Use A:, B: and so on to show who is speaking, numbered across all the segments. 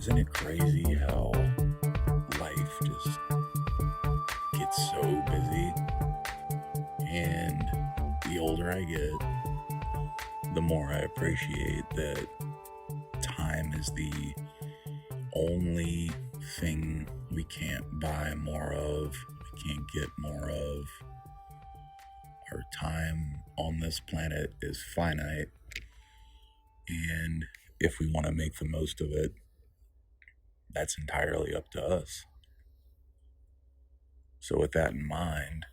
A: Isn't it crazy how life just gets so busy? And the older I get, the more I appreciate that time is the only thing we can't buy more of, we can't get more of. Our time on this planet is finite, and if we want to make the most of it, that's entirely up to us. So with that in mind,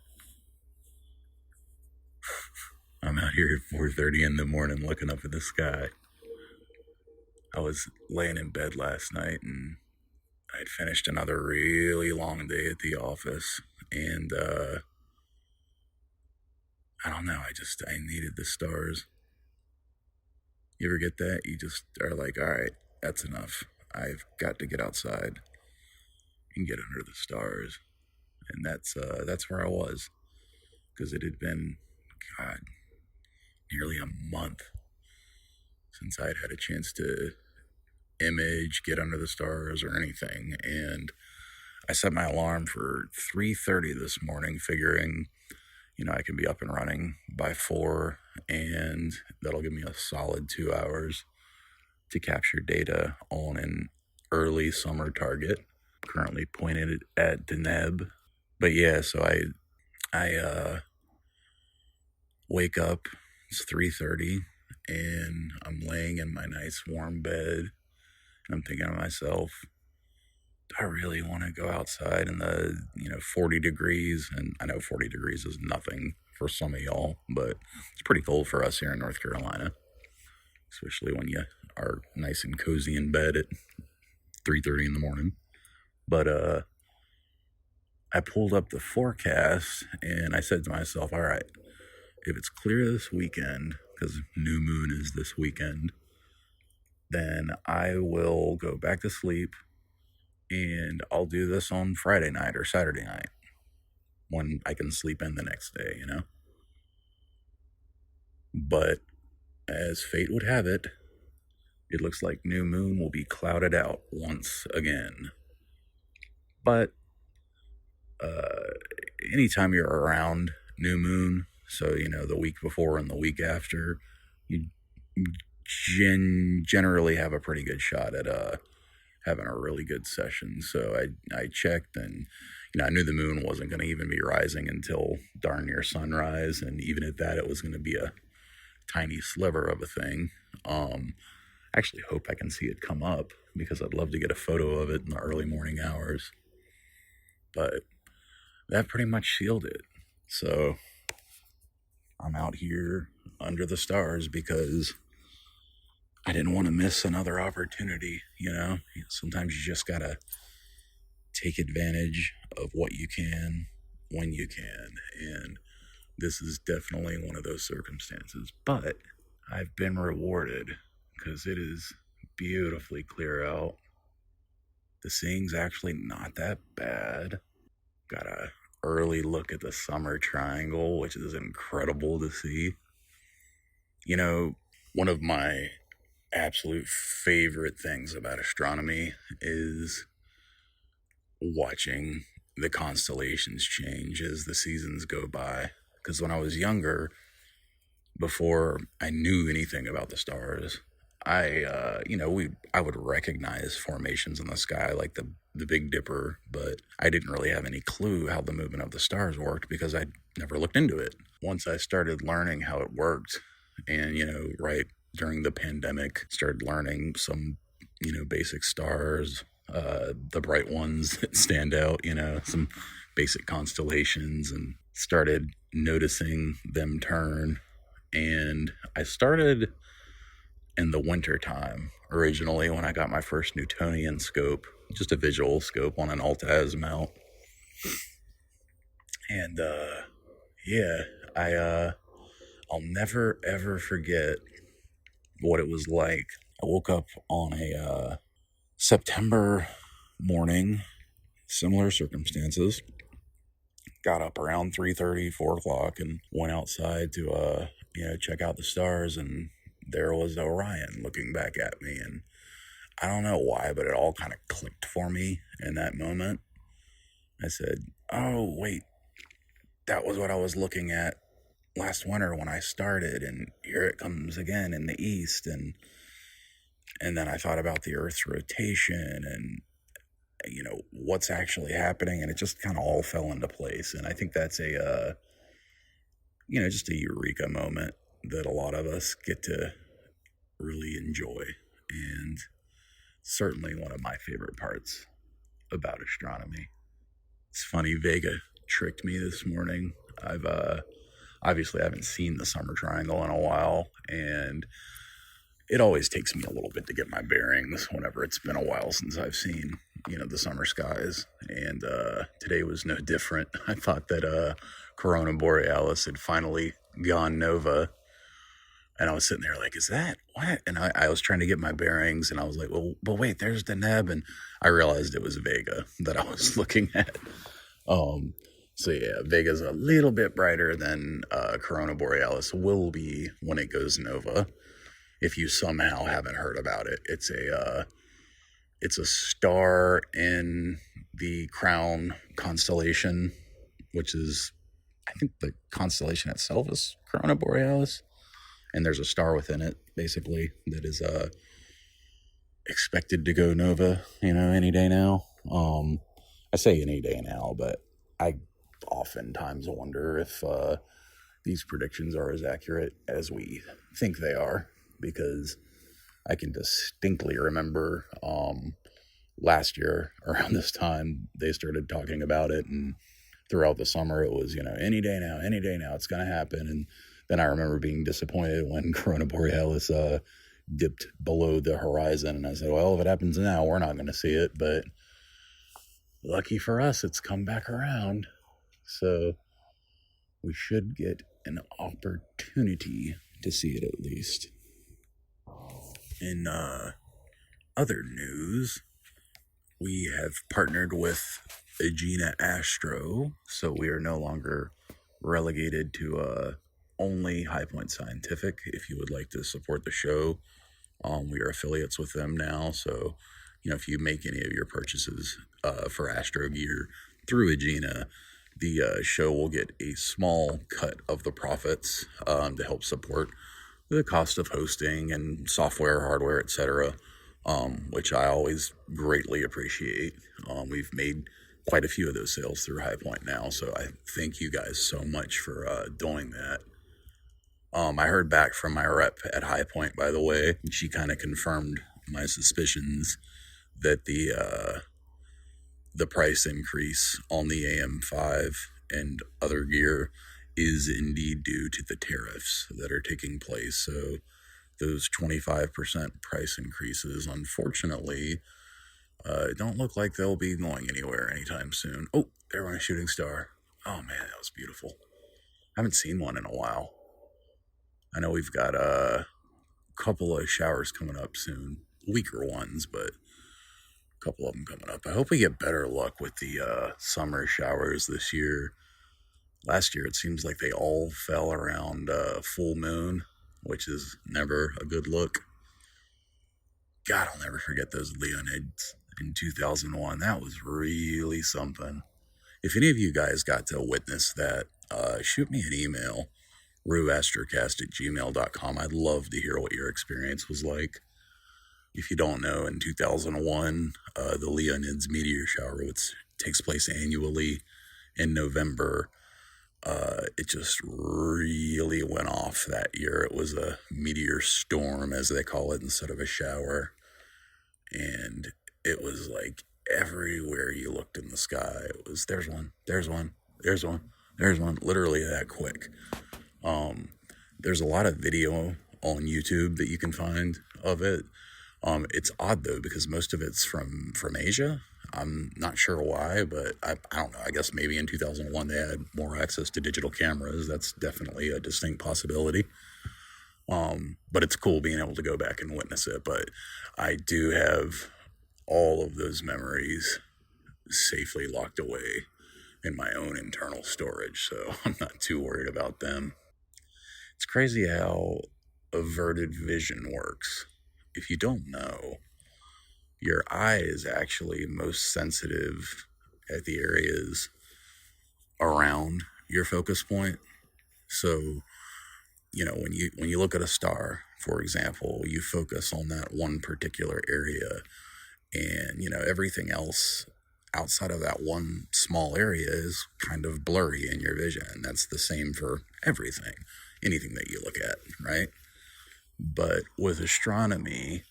A: I'm out here at 4:30 in the morning looking up at the sky. I was laying in bed last night and I'd finished another really long day at the office, and I don't know, I needed the stars. You ever get that? You just are like, all right, that's enough. I've got to get outside and get under the stars. And that's where I was, because it had been, God, nearly a month since I'd had a chance to image, get under the stars, or anything. And I set my alarm for 3:30 this morning, figuring, I can be up and running by 4, and that'll give me a solid 2 hours to capture data on an early summer target, currently pointed at the Neb. But yeah, so I wake up, it's 3:30, and I'm laying in my nice warm bed, and I'm thinking to myself, do I really want to go outside in the 40 degrees? And I know 40 degrees is nothing for some of y'all, but it's pretty cold for us here in North Carolina, especially when you are nice and cozy in bed at 3:30 in the morning. But I pulled up the forecast and I said to myself, all right, if it's clear this weekend, because new moon is this weekend, then I will go back to sleep and I'll do this on Friday night or Saturday night when I can sleep in the next day, But as fate would have it, it looks like new moon will be clouded out once again. But anytime you're around new moon, so the week before and the week after, you generally have a pretty good shot at having a really good session. So I checked, and I knew the moon wasn't going to even be rising until darn near sunrise, and even at that, it was going to be a tiny sliver of a thing. I actually hope I can see it come up, because I'd love to get a photo of it in the early morning hours. But that pretty much sealed it. So I'm out here under the stars because I didn't want to miss another opportunity, Sometimes you just gotta take advantage of what you can when you can, and this is definitely one of those circumstances. But I've been rewarded because it is beautifully clear out. The seeing's actually not that bad. Got a early look at the summer triangle, which is incredible to see. One of my absolute favorite things about astronomy is watching the constellations change as the seasons go by. Because when I was younger, before I knew anything about the stars, I would recognize formations in the sky like the Big Dipper, but I didn't really have any clue how the movement of the stars worked because I'd never looked into it. Once I started learning how it worked, and right during the pandemic, started learning some basic stars, the bright ones that stand out, some basic constellations, and started noticing them turn. And I started in the winter time originally, when I got my first Newtonian scope, just a visual scope on an Alta mount. And I'll never ever forget what it was like. I woke up on a September morning, similar circumstances. Got up around 3:30, 4 o'clock, and went outside to check out the stars, and there was Orion looking back at me, and I don't know why, but it all kind of clicked for me in that moment. I said, oh, wait, that was what I was looking at last winter when I started, and here it comes again in the east. And then I thought about the Earth's rotation and, what's actually happening, and it just kind of all fell into place. And I think that's just a eureka moment that a lot of us get to really enjoy. And certainly one of my favorite parts about astronomy. It's funny, Vega tricked me this morning. I've obviously I haven't seen the summer triangle in a while, and it always takes me a little bit to get my bearings whenever it's been a while since I've seen, the summer skies. And today was no different. I thought that Corona Borealis had finally gone nova. And I was sitting there like, is that what? And I was trying to get my bearings, and I was like, well, but wait, there's the Neb. And I realized it was Vega that I was looking at. So yeah, Vega's a little bit brighter than Corona Borealis will be when it goes nova. If you somehow haven't heard about it, it's a star in the Crown constellation, which is, I think the constellation itself is Corona Borealis, and there's a star within it, basically, that is expected to go nova, any day now. I say any day now, but I oftentimes wonder if these predictions are as accurate as we think they are, because I can distinctly remember last year around this time they started talking about it, and throughout the summer it was, any day now, it's going to happen. And then I remember being disappointed when Corona Borealis dipped below the horizon, and I said, well, if it happens now, we're not going to see it. But lucky for us, it's come back around. So we should get an opportunity to see it at least. In other news, we have partnered with Agena Astro, so we are no longer relegated to only High Point Scientific. If you would like to support the show, we are affiliates with them now. So, if you make any of your purchases for Astro gear through Agena, the show will get a small cut of the profits to help support the cost of hosting and software, hardware, etc., which I always greatly appreciate. We've made quite a few of those sales through High Point now, so I thank you guys so much for doing that. I heard back from my rep at High Point, by the way. She kind of confirmed my suspicions that the price increase on the AM5 and other gear is indeed due to the tariffs that are taking place. So those 25% price increases, unfortunately, don't look like they'll be going anywhere anytime soon. Oh, there went a shooting star. Oh man, that was beautiful. I haven't seen one in a while. I know we've got a couple of showers coming up soon. Weaker ones, but a couple of them coming up. I hope we get better luck with the summer showers this year. Last year, it seems like they all fell around full moon, which is never a good look. God, I'll never forget those Leonids in 2001. That was really something. If any of you guys got to witness that, shoot me an email, astrocast@gmail.com. I'd love to hear what your experience was like. If you don't know, in 2001, the Leonids meteor shower, which takes place annually in November, it just really went off that year. It was a meteor storm, as they call it, instead of a shower. And it was like everywhere you looked in the sky, it was, there's one, literally that quick. There's a lot of video on YouTube that you can find of it. It's odd though, because most of it's from Asia. I'm not sure why, but I don't know. I guess maybe in 2001 they had more access to digital cameras. That's definitely a distinct possibility. But it's cool being able to go back and witness it. But I do have all of those memories safely locked away in my own internal storage, so I'm not too worried about them. It's crazy how averted vision works. If you don't know, your eye is actually most sensitive at the areas around your focus point. So, when you look at a star, for example, you focus on that one particular area, and everything else outside of that one small area is kind of blurry in your vision. And that's the same for anything that you look at, right? But with astronomy,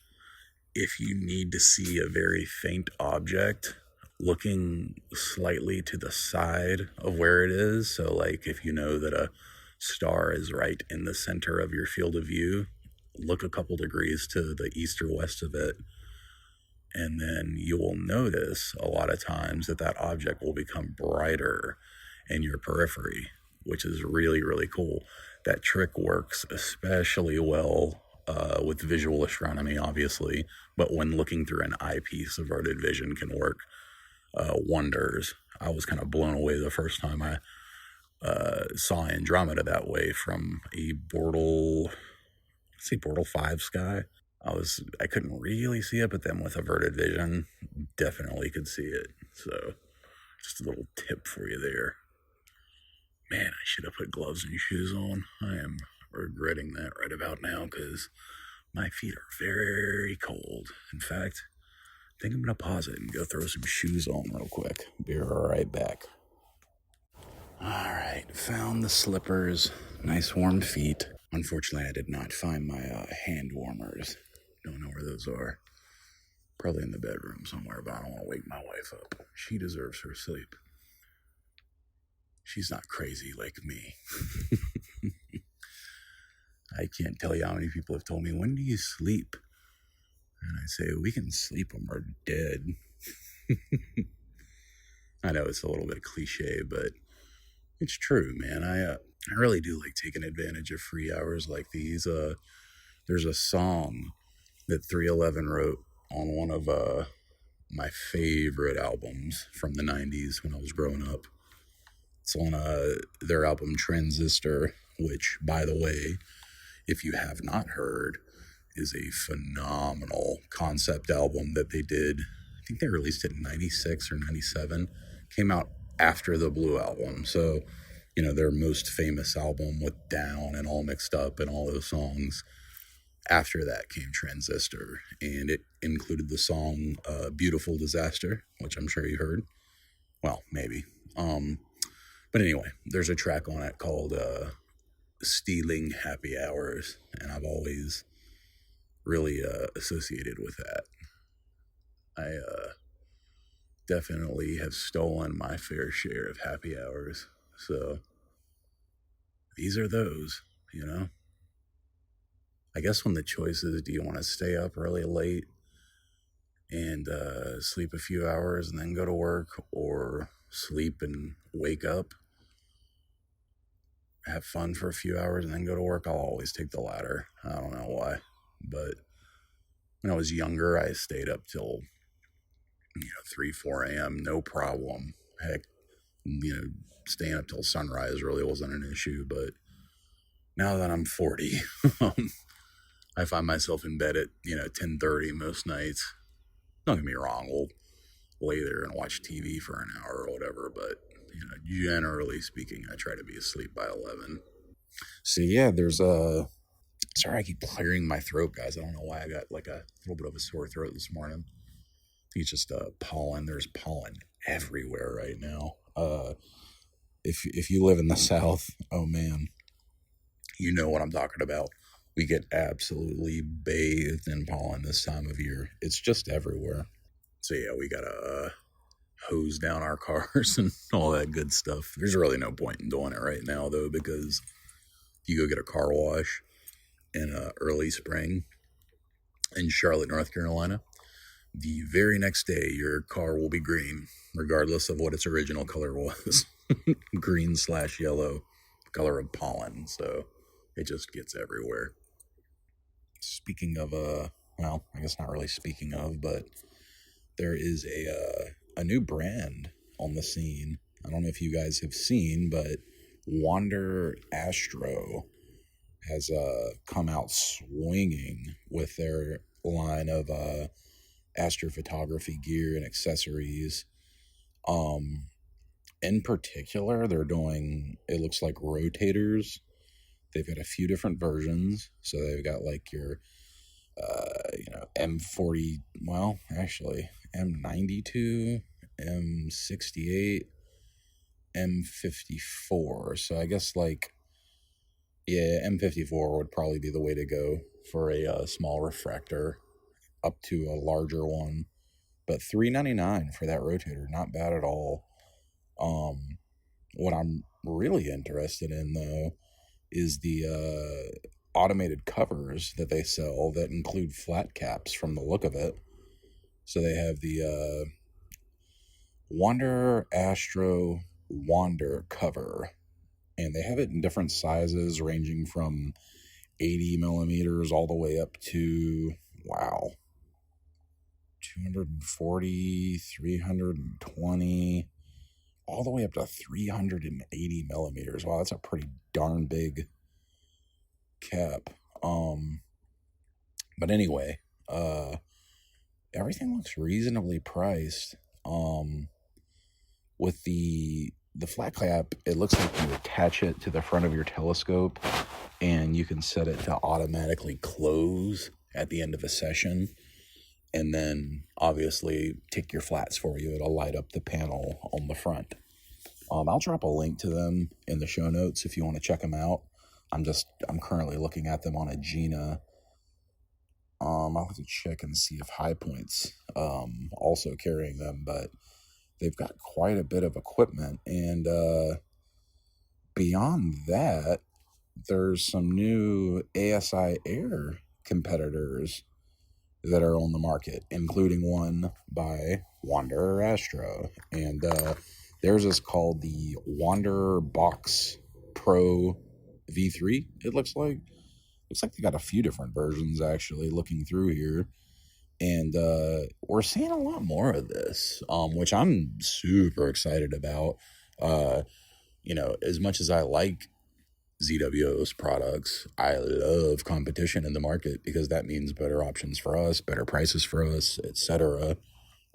A: if you need to see a very faint object looking slightly to the side of where it is, so like if you know that a star is right in the center of your field of view, look a couple degrees to the east or west of it, and then you will notice a lot of times that object will become brighter in your periphery, which is really, really cool. That trick works especially well with visual astronomy, obviously, but when looking through an eyepiece, averted vision can work wonders. I was kind of blown away the first time I saw Andromeda that way from a Bortle 5 sky. I couldn't really see it, but then with averted vision, definitely could see it. So, just a little tip for you there. Man, I should have put gloves and shoes on. I am regretting that right about now because my feet are very cold. In fact, I think I'm going to pause it and go throw some shoes on real quick. Be right back. Alright, found the slippers. Nice warm feet. Unfortunately, I did not find my hand warmers. Don't know where those are. Probably in the bedroom somewhere, but I don't want to wake my wife up. She deserves her sleep. She's not crazy like me. I can't tell you how many people have told me, when do you sleep? And I say, we can sleep when we're dead. I know it's a little bit cliche, but it's true, man. I really do like taking advantage of free hours like these. There's a song that 311 wrote on one of my favorite albums from the 90s when I was growing up. It's on their album Transistor, which, by the way, if you have not heard, is a phenomenal concept album that they did. I think they released it in 96 or 97. Came out after the Blue album. So, their most famous album with Down and All Mixed Up and all those songs. After that came Transistor, and it included the song Beautiful Disaster, which I'm sure you heard. Well, maybe. But anyway, there's a track on it called Stealing Happy Hours, and I've always really associated with that. I definitely have stolen my fair share of happy hours, so these are those, I guess when the choice is, do you want to stay up really late and sleep a few hours and then go to work, or sleep and wake up, have fun for a few hours and then go to work? I'll always take the latter. I don't know why, but when I was younger, I stayed up till 3, 4 a.m. no problem. Heck, staying up till sunrise really wasn't an issue. But now that I'm 40, I find myself in bed at 10:30 most nights. Don't get me wrong, we'll lay there and watch TV for an hour or whatever, but generally speaking, I try to be asleep by 11. So yeah, there's sorry, I keep clearing my throat, guys. I don't know why I got like a little bit of a sore throat this morning. I think it's just pollen. There's pollen everywhere right now. If you live in the South, oh man, you know what I'm talking about. We get absolutely bathed in pollen this time of year. It's just everywhere. So yeah, we gotta hose down our cars and all that good stuff. There's really no point in doing it right now, though, because you go get a car wash in early spring in Charlotte, North Carolina, the very next day your car will be green, regardless of what its original color was. Green/yellow, color of pollen. So it just gets everywhere. Speaking of, well, I guess not really speaking of, but there is a new brand on the scene. I don't know if you guys have seen, but Wander Astro has come out swinging with their line of astrophotography gear and accessories. In particular, they're doing, it looks like rotators. They've got a few different versions. So they've got like your, M40, well, actually, M92, M68, M54. So I guess like, yeah, M54 would probably be the way to go for a small refractor up to a larger one. But $399 for that rotator, not bad at all. What I'm really interested in, though, is the automated covers that they sell that include flat caps from the look of it. So they have the Wanderer Astro Wander cover, and they have it in different sizes ranging from 80 millimeters all the way up to, wow, 240, 320, all the way up to 380 millimeters. Wow, that's a pretty darn big cap. But anyway, everything looks reasonably priced. With the flat cap, it looks like you attach it to the front of your telescope and you can set it to automatically close at the end of a session. And then obviously take your flats for you. It'll light up the panel on the front. I'll drop a link to them in the show notes if you want to check them out. I'm currently looking at them on a Gina. I'll have to check and see if High Point's also carrying them, but they've got quite a bit of equipment. And beyond that, there's some new ASI Air competitors that are on the market, including one by Wanderer Astro. And theirs is called the Wanderer Box Pro V3, it looks like. Looks like they got a few different versions, actually, looking through here. And we're seeing a lot more of this, which I'm super excited about. As much as I like ZWO's products, I love competition in the market because that means better options for us, better prices for us, etc.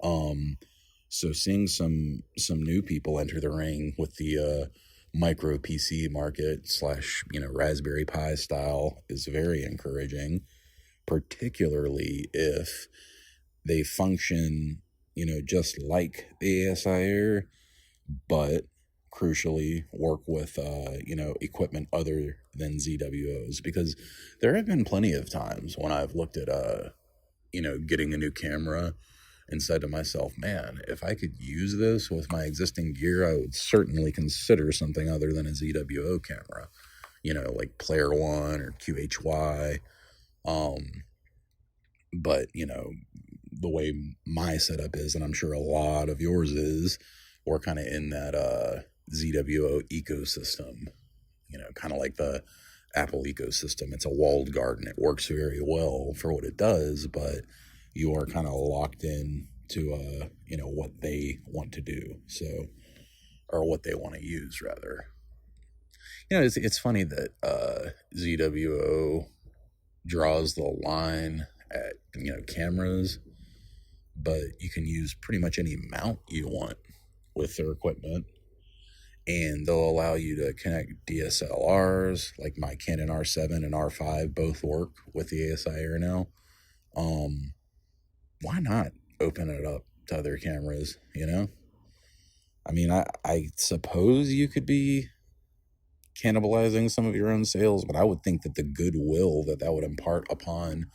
A: So seeing some new people enter the ring with the micro PC market / Raspberry Pi style is very encouraging, particularly if they function, just like the ASI Air, but crucially work with, equipment other than ZWO's, because there have been plenty of times when I've looked at, getting a new camera and said to myself, man, if I could use this with my existing gear, I would certainly consider something other than a ZWO camera, like Player One or QHY. But, the way my setup is, and I'm sure a lot of yours is, we're kind of in that ZWO ecosystem, kind of like the Apple ecosystem. It's a walled garden. It works very well for what it does, but you are kind of locked in to, what they want to do. So, or what they want to use, rather. It's funny that ZWO draws the line at, cameras, but you can use pretty much any mount you want with their equipment. And they'll allow you to connect DSLRs, like my Canon R7 and R5 both work with the ASI Air now. Why not open it up to other cameras, I mean, I suppose you could be cannibalizing some of your own sales, but I would think that the goodwill that would impart upon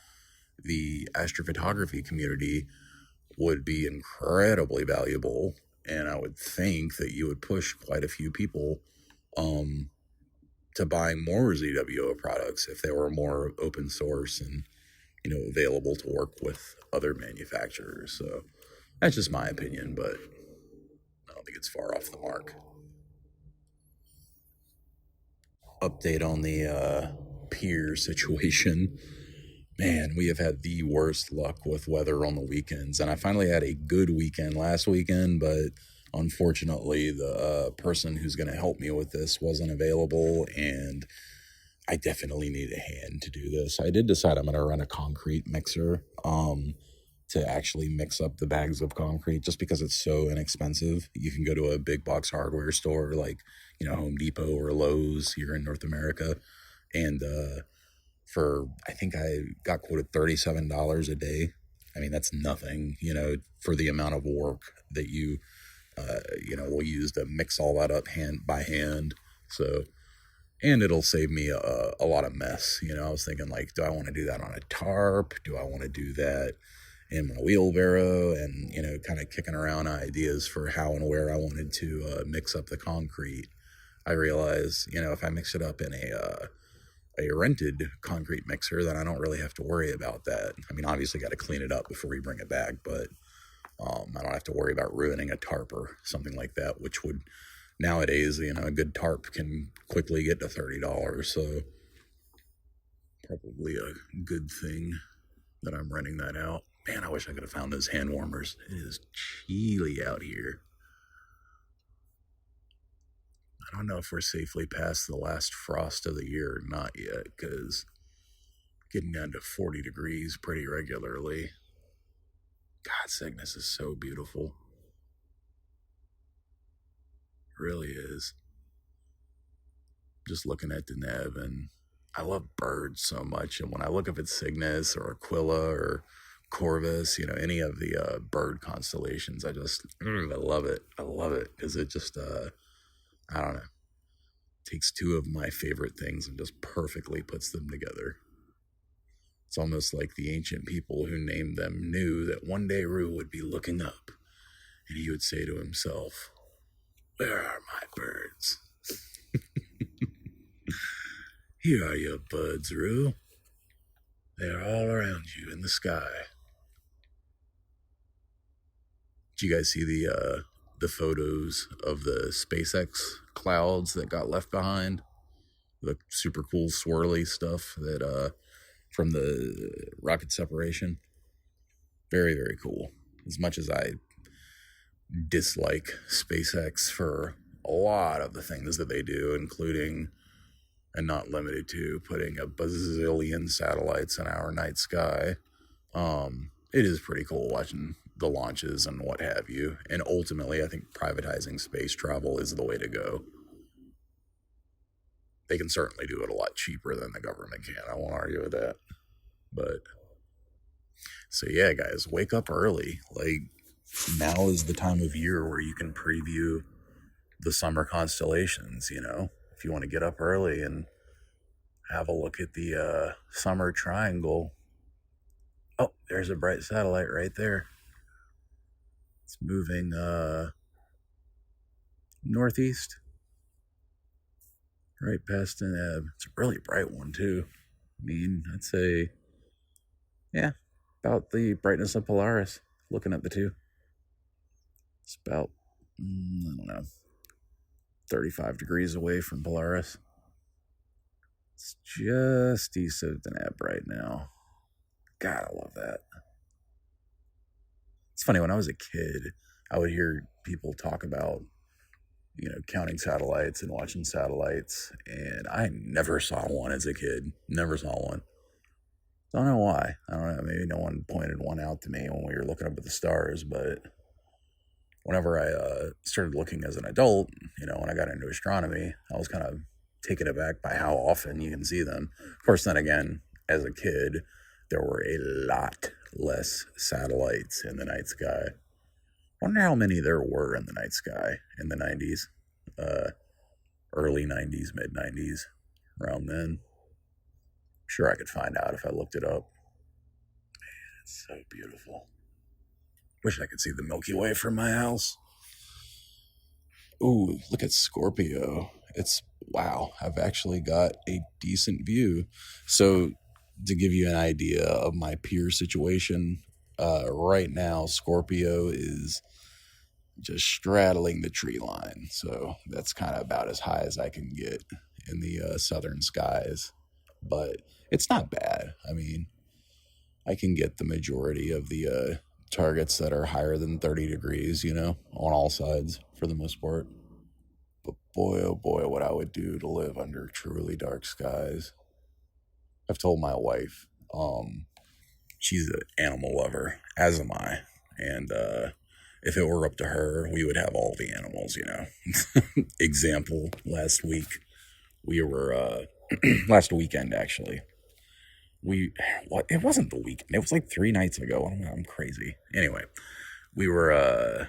A: the astrophotography community would be incredibly valuable. And I would think that you would push quite a few people to buy more ZWO products if they were more open source and, available to work with other manufacturers. So that's just my opinion, but I don't think it's far off the mark. Update on the pier situation. Man, we have had the worst luck with weather on the weekends, and I finally had a good weekend last weekend, but unfortunately the person who's going to help me with this wasn't available, and I definitely need a hand to do this. I did decide I'm going to run a concrete mixer to actually mix up the bags of concrete just because it's so inexpensive. You can go to a big box hardware store like, Home Depot or Lowe's here in North America. And I think I got quoted $37 a day. I mean, that's nothing, for the amount of work that you, will use to mix all that up by hand. So, and it'll save me a lot of mess. I was thinking, like, do I want to do that on a tarp? Do I want to do that in my wheelbarrow? And, kind of kicking around ideas for how and where I wanted to mix up the concrete. I realized, if I mix it up in a rented concrete mixer, then I don't really have to worry about that. I mean, obviously got to clean it up before we bring it back, but I don't have to worry about ruining a tarp or something like that, which would, nowadays, a good tarp can quickly get to $30, so probably a good thing that I'm renting that out. Man, I wish I could have found those hand warmers. It is chilly out here. I don't know if we're safely past the last frost of the year or not yet, because getting down to 40 degrees pretty regularly. God, Cygnus is so beautiful. It really is. Just looking at the Neb, and I love birds so much, and when I look up at Cygnus or Aquila or Corvus, any of the bird constellations, I love it. I love it, because it just, I don't know, takes two of my favorite things and just perfectly puts them together. It's almost like the ancient people who named them knew that one day Rue would be looking up, and he would say to himself, "Where are my birds?" Here are your birds, Rue. They are all around you in the sky. Did you guys see the photos of the SpaceX clouds that got left behind? The super cool swirly stuff that from the rocket separation. Very, very cool. As much as I dislike SpaceX for a lot of the things that they do, including and not limited to putting a bazillion satellites in our night sky, it is pretty cool watching the launches and what have you. And ultimately, I think privatizing space travel is the way to go. They can certainly do it a lot cheaper than the government can. I won't argue with that. But, so yeah, guys, wake up early. Like, now is the time of year where you can preview the summer constellations, If you want to get up early and have a look at the summer triangle. Oh, there's a bright satellite right there. It's moving northeast, right past the Neb. It's a really bright one too. I mean, I'd say, yeah, about the brightness of Polaris, looking at the two. It's about, I don't know, 35 degrees away from Polaris. It's just east of the Neb right now. God, I love that. It's funny, when I was a kid, I would hear people talk about, counting satellites and watching satellites, and I never saw one as a kid. Never saw one. Don't know why. I don't know. Maybe no one pointed one out to me when we were looking up at the stars, but whenever I started looking as an adult, when I got into astronomy, I was kind of taken aback by how often you can see them. Of course, then again, as a kid, there were a lot less satellites in the night sky. I wonder how many there were in the night sky in the 90s, early 90s, mid 90s, around then. I'm sure I could find out if I looked it up. Man, it's so beautiful. Wish I could see the Milky Way from my house. Ooh, look at Scorpio. Wow, I've actually got a decent view. So, to give you an idea of my peer situation, right now, Scorpio is just straddling the tree line. So, that's kind of about as high as I can get in the southern skies. But it's not bad. I mean, I can get the majority of the targets that are higher than 30 degrees, on all sides for the most part. But boy, oh boy, what I would do to live under truly dark skies. I've told my wife, she's an animal lover, as am I. And if it were up to her, we would have all the animals, you know. Example, last week, we were, last weekend actually, it wasn't the weekend, it was like 3 nights ago. I'm crazy. Anyway, we were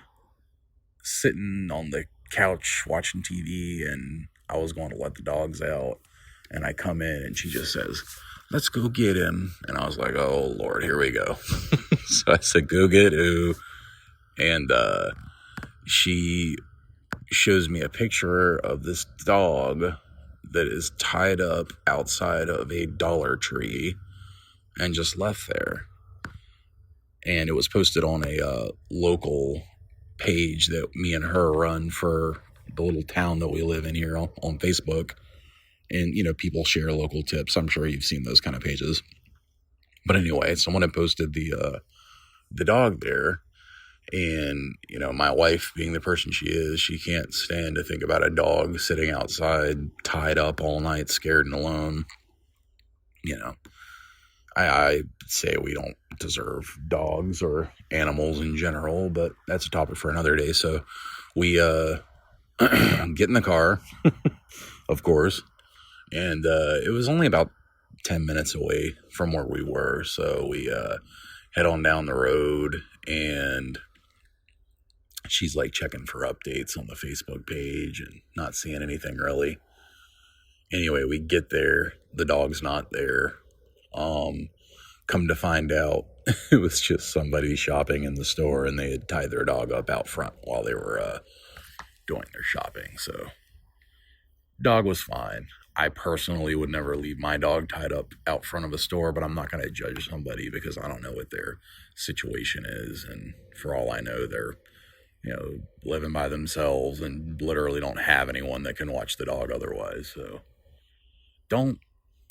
A: sitting on the couch watching TV, and I was going to let the dogs out, and I come in and she just says, "Let's go get him." And I was like, oh Lord, here we go. So I said, "Go get who?" And she shows me a picture of this dog that is tied up outside of a Dollar Tree and just left there. And it was posted on a local page that me and her run for the little town that we live in here on Facebook. And, you know, people share local tips. I'm sure you've seen those kind of pages. But anyway, someone had posted the dog there. And, you know, my wife, being the person she is, she can't stand to think about a dog sitting outside, tied up all night, scared and alone. You know, I say we don't deserve dogs or animals in general, but that's a topic for another day. So we get in the car, of course, and it was only about 10 minutes away from where we were. So we head on down the road, and she's like checking for updates on the Facebook page and not seeing anything really. Anyway, we get there, the dog's not there. Come to find out, it was just somebody shopping in the store, and they had tied their dog up out front while they were doing their shopping. So dog was fine. I personally would never leave my dog tied up out front of a store, but I'm not going to judge somebody because I don't know what their situation is. And for all I know, they're, you know, living by themselves and literally don't have anyone that can watch the dog otherwise. So don't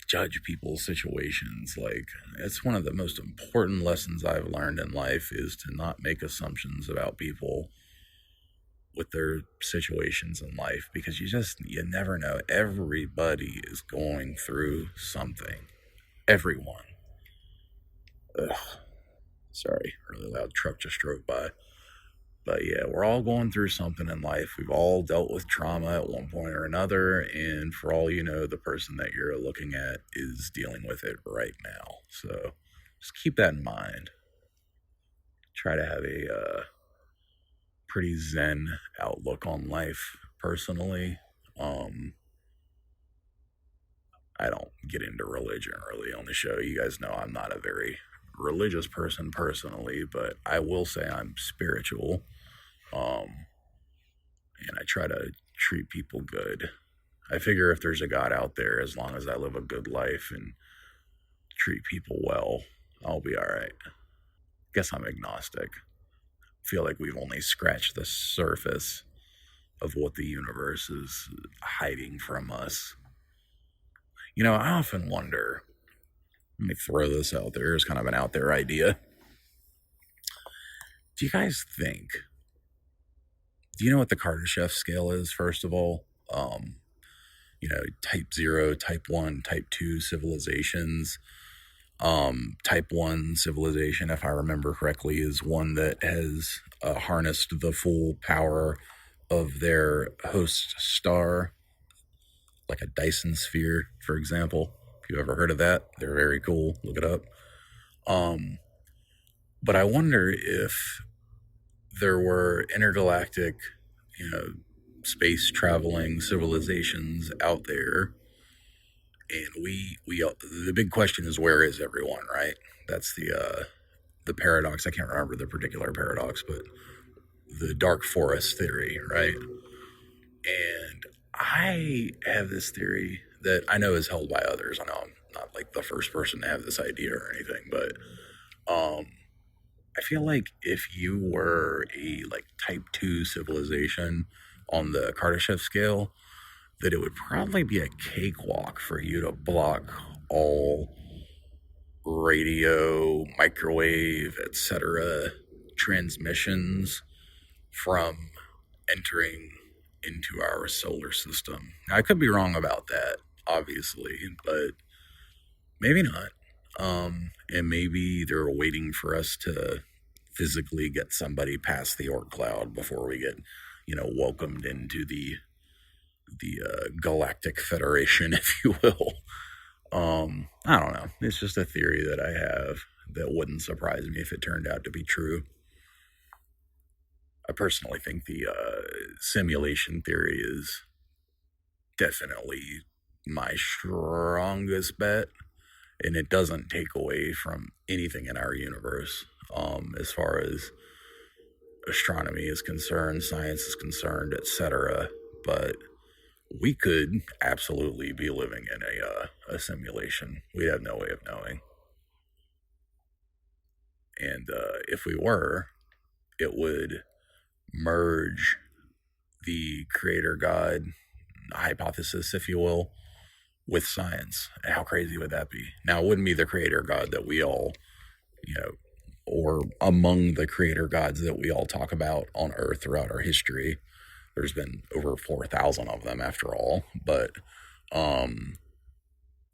A: judge people's situations. Like, it's one of the most important lessons I've learned in life, is to not make assumptions about people with their situations in life, because you never know. Everybody is going through something. Everyone. Ugh. Sorry, really loud truck just drove by. But yeah, we're all going through something in life. We've all dealt with trauma at one point or another, and for all you know, the person that you're looking at is dealing with it right now. So just keep that in mind. Try to have a pretty zen outlook on life, personally. I don't get into religion really on the show. You guys know I'm not a very religious person personally, but I will say I'm spiritual. And I try to treat people good. I figure if there's a God out there, as long as I live a good life and treat people well, I'll be all right. Guess I'm agnostic. Feel like we've only scratched the surface of what the universe is hiding from us. You know, I often wonder, let me throw this out there, it's kind of an out there idea. Do you guys think, do you know what the Kardashev scale is, first of all? You know, type 0, type 1, type 2 civilizations. Type 1 civilization, if I remember correctly, is one that has harnessed the full power of their host star, like a Dyson sphere, for example. If you've ever heard of that, they're very cool. Look it up. But I wonder if there were intergalactic, you know, space traveling civilizations out there, and we the big question is, where is everyone, right? That's the paradox. I can't remember the particular paradox, but the dark forest theory, right? And I have this theory that I know is held by others. I know I'm not like the first person to have this idea or anything, but I feel like if you were a like type 2 civilization on the Kardashev scale, that it would probably be a cakewalk for you to block all radio, microwave, etc. transmissions from entering into our solar system. Now, I could be wrong about that, obviously, but maybe not. And maybe they're waiting for us to physically get somebody past the Oort cloud before we get, welcomed into the Galactic Federation, if you will. I don't know. It's just a theory that I have that wouldn't surprise me if it turned out to be true. I personally think the simulation theory is definitely my strongest bet, and it doesn't take away from anything in our universe as far as astronomy is concerned, science is concerned, etc. But we could absolutely be living in a simulation. We have no way of knowing. And if we were, it would merge the creator God hypothesis, if you will, with science. How crazy would that be? Now, it wouldn't be the creator God that we all, or among the creator gods that we all talk about on Earth throughout our history. There's been over 4,000 of them after all, but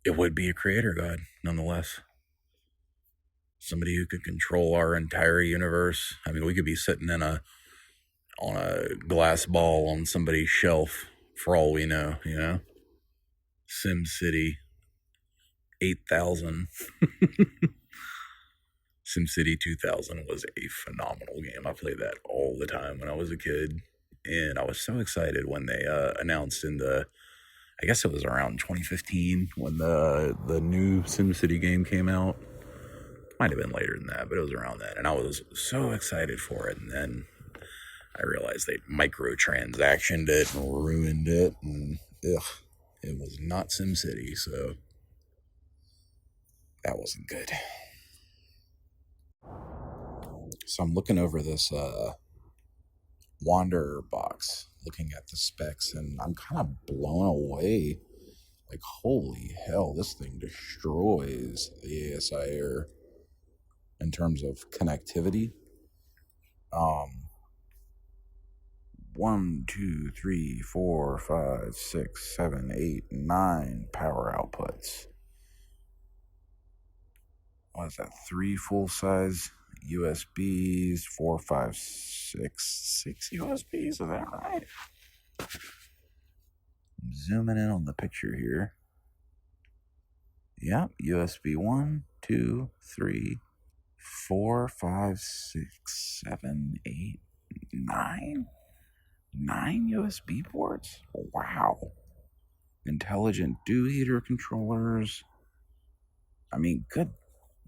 A: it would be a creator God nonetheless. Somebody who could control our entire universe. I mean, we could be sitting on a glass ball on somebody's shelf for all we know, Sim City 8000. SimCity 2000 was a phenomenal game. I played that all the time when I was a kid, and I was so excited when they announced I guess it was around 2015 when the new SimCity game came out. Might have been later than that, but it was around then, and I was so excited for it. And then I realized they microtransactioned it and ruined it, and it was not SimCity, so that wasn't good. So I'm looking over this Wanderer box, looking at the specs, and I'm kind of blown away. Like, holy hell, this thing destroys the ASI Air in terms of connectivity. 1, 2, 3, 4, 5, 6, 7, 8, 9 power outputs. What is that? 3 full-size USBs, 4, 5, 6 USBs. Is that right? I'm zooming in on the picture here. Yep, USB 1, 2, 3, 4, 5, 6, 7, 8, 9. 9 USB ports? Wow. Intelligent dew heater controllers. I mean, good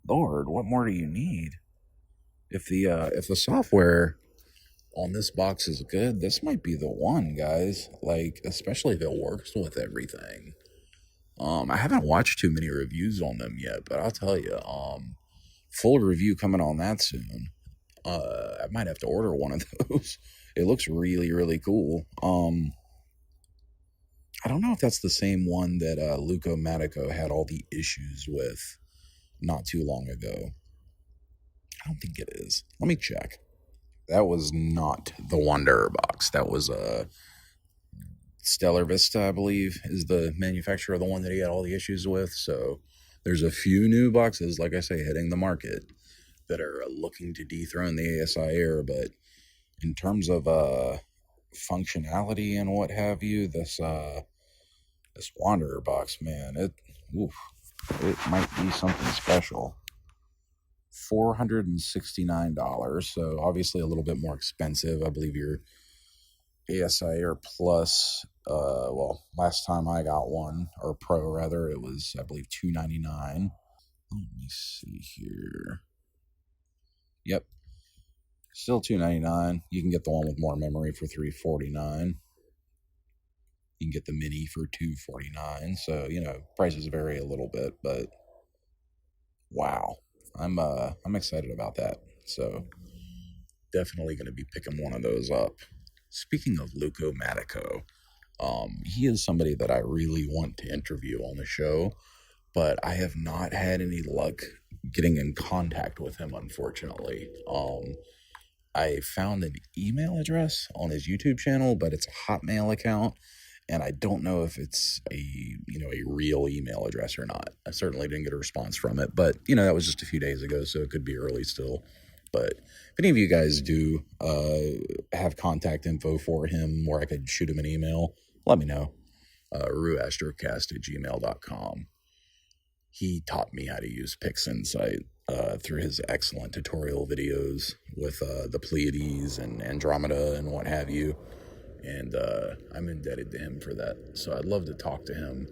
A: Lord, what more do you need? If the software on this box is good, this might be the one, guys. Like, especially if it works with everything. I haven't watched too many reviews on them yet, but I'll tell you, full review coming on that soon. I might have to order one of those. It looks really, really cool. I don't know if that's the same one that Luco Matico had all the issues with not too long ago. I don't think it is. Let me check. That was not the Wanderer box. That was Stellar Vista, I believe, is the manufacturer of the one that he had all the issues with. So there's a few new boxes, like I say, hitting the market that are looking to dethrone the ASI Air. But in terms of functionality and what have you, this Wanderer box, man, it might be something special. $469, so obviously a little bit more expensive. I believe your ASI Air Plus, last time I got one, or Pro rather, it was, I believe, $299. Let me see here. Yep, still $299. You can get the one with more memory for $349. You can get the mini for $249. So, prices vary a little bit, but wow. I'm excited about that. So definitely going to be picking one of those up. Speaking of Luco Matico, he is somebody that I really want to interview on the show, but I have not had any luck getting in contact with him, unfortunately. I found an email address on his YouTube channel, but it's a Hotmail account, and I don't know if it's a real email address or not. I certainly didn't get a response from it, but that was just a few days ago, so it could be early still. But if any of you guys do have contact info for him where I could shoot him an email, let me know. Astrocast@gmail.com. He taught me how to use PixInsight through his excellent tutorial videos with the Pleiades and Andromeda and what have you. And I'm indebted to him for that. So I'd love to talk to him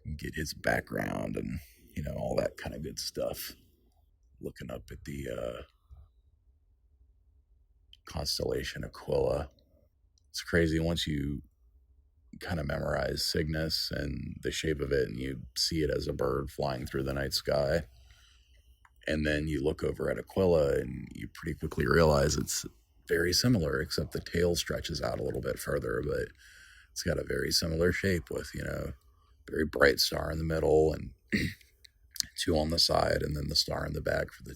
A: and get his background and, all that kind of good stuff. Looking up at the constellation Aquila. It's crazy once you kind of memorize Cygnus and the shape of it, and you see it as a bird flying through the night sky. And then you look over at Aquila and you pretty quickly realize it's very similar, except the tail stretches out a little bit further, but it's got a very similar shape with, very bright star in the middle and two on the side, and then the star in the back for the,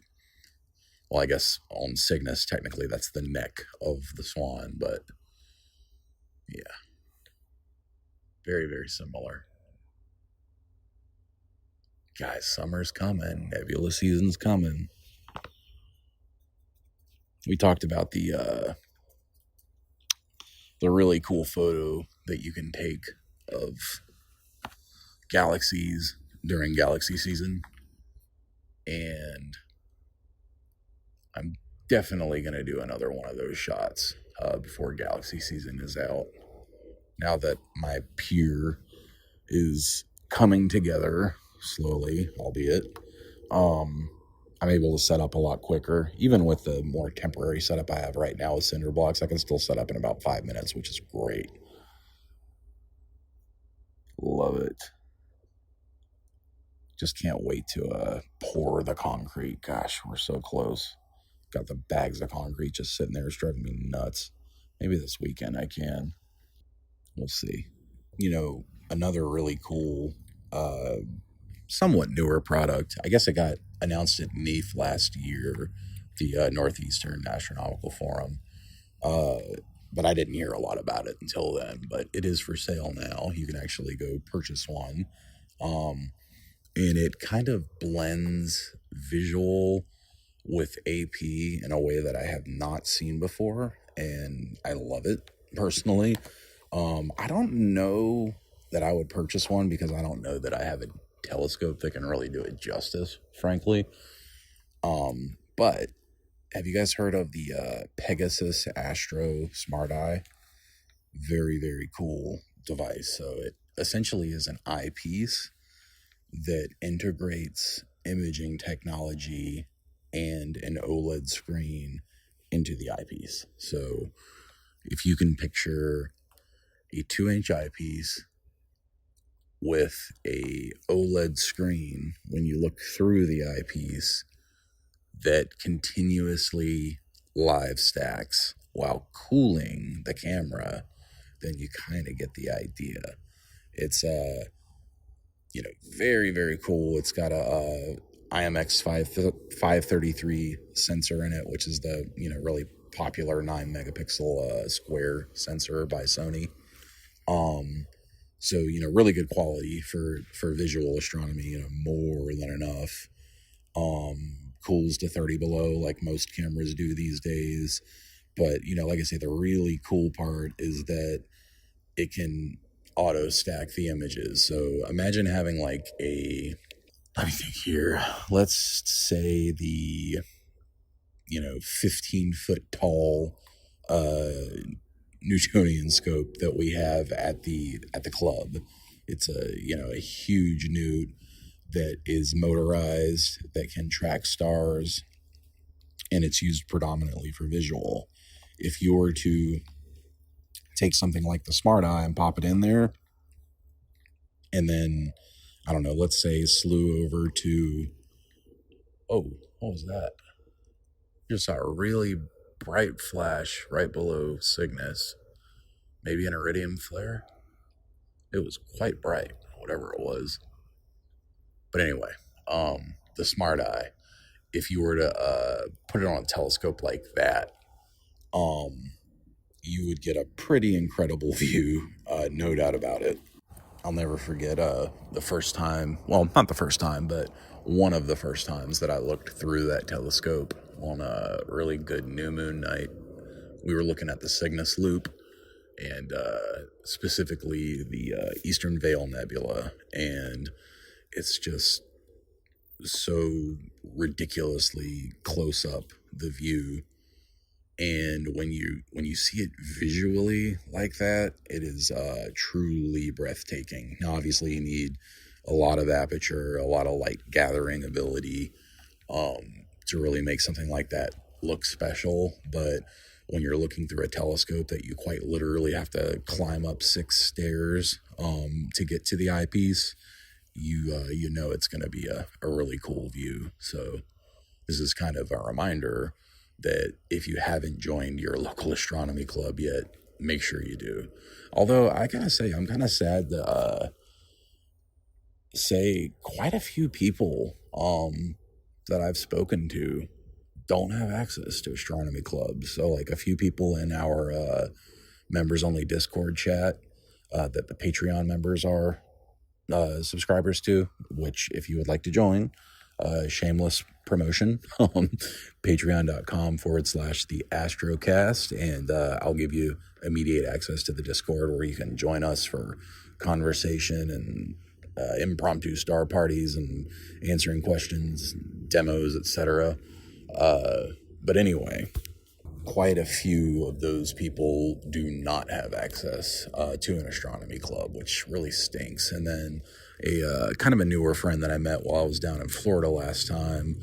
A: well, I guess on Cygnus, technically that's the neck of the swan, but yeah, very, very similar. Guys, summer's coming, nebula season's coming. We talked about the really cool photo that you can take of galaxies during galaxy season, and I'm definitely going to do another one of those shots before galaxy season is out. Now that my pier is coming together slowly, albeit, I'm able to set up a lot quicker. Even with the more temporary setup I have right now with cinder blocks, I can still set up in about 5 minutes, which is great. Love it. Just can't wait to pour the concrete. Gosh, we're so close. Got the bags of concrete just sitting there. It's driving me nuts. Maybe this weekend I can. We'll see. Another really cool, somewhat newer product. I guess it got announced at NEAF last year, the Northeastern Astronomical Forum. But I didn't hear a lot about it until then. But it is for sale now. You can actually go purchase one. And it kind of blends visual with AP in a way that I have not seen before, and I love it personally. I don't know that I would purchase one because I don't know that I have a telescope that can really do it justice, frankly. But have you guys heard of the Pegasus Astro Smart Eye? Very, very cool device. So it essentially is an eyepiece that integrates imaging technology and an OLED screen into the eyepiece. So if you can picture a 2-inch eyepiece with a OLED screen, when you look through the eyepiece, that continuously live stacks while cooling the camera, then you kind of get the idea. It's very, very cool. It's got a IMX 533 sensor in it, which is the, really popular 9 megapixel square sensor by Sony. So, really good quality for visual astronomy, more than enough. Cools to 30 below like most cameras do these days. But, like I say, the really cool part is that it can auto stack the images. So imagine having like let me think here. Let's say the, 15-foot tall Newtonian scope that we have at the club. It's a huge newt that is motorized, that can track stars, and it's used predominantly for visual. If you were to take something like the Smart Eye and pop it in there, and then, I don't know, let's say slew over to, what was that? Just saw a really bright flash right below Cygnus. Maybe an iridium flare? It was quite bright, whatever it was. But anyway, the Smart Eye, if you were to put it on a telescope like that, you would get a pretty incredible view. No doubt about it. I'll never forget the first time, well, not the first time, but one of the first times that I looked through that telescope on a really good new moon night. We were looking at the Cygnus Loop, and specifically the Eastern Veil Nebula, and it's just so ridiculously close up, the view. And when you see it visually like that, it is truly breathtaking. Now, obviously, you need a lot of aperture, a lot of light gathering ability to really make something like that look special. But when you're looking through a telescope that you quite literally have to climb up 6 stairs to get to the eyepiece, you know it's going to be a really cool view. So this is kind of a reminder that if you haven't joined your local astronomy club yet, make sure you do. Although I gotta say, I'm kind of sad to say quite a few people that I've spoken to don't have access to astronomy clubs. So like a few people in our members only Discord chat that the Patreon members are subscribers to, which if you would like to join, shameless promotion, patreon.com/the Astrocast, and I'll give you immediate access to the Discord where you can join us for conversation and impromptu star parties and answering questions, demos, etc. But anyway, quite a few of those people do not have access to an astronomy club, which really stinks. And then a kind of a newer friend that I met while I was down in Florida last time,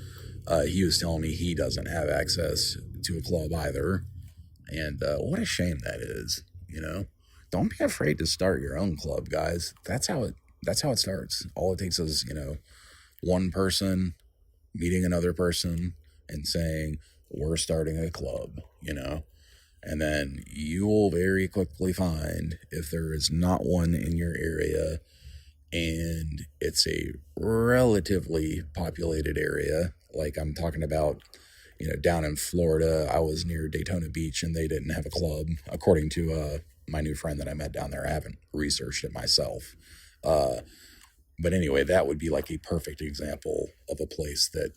A: he was telling me he doesn't have access to a club either. And what a shame that is, you know? Don't be afraid to start your own club, guys. That's how it starts. All it takes is, one person meeting another person and saying, we're starting a club, and then you will very quickly find if there is not one in your area and it's a relatively populated area, like I'm talking about, down in Florida. I was near Daytona Beach and they didn't have a club, according to my new friend that I met down there. I haven't researched it myself. But anyway, that would be like a perfect example of a place that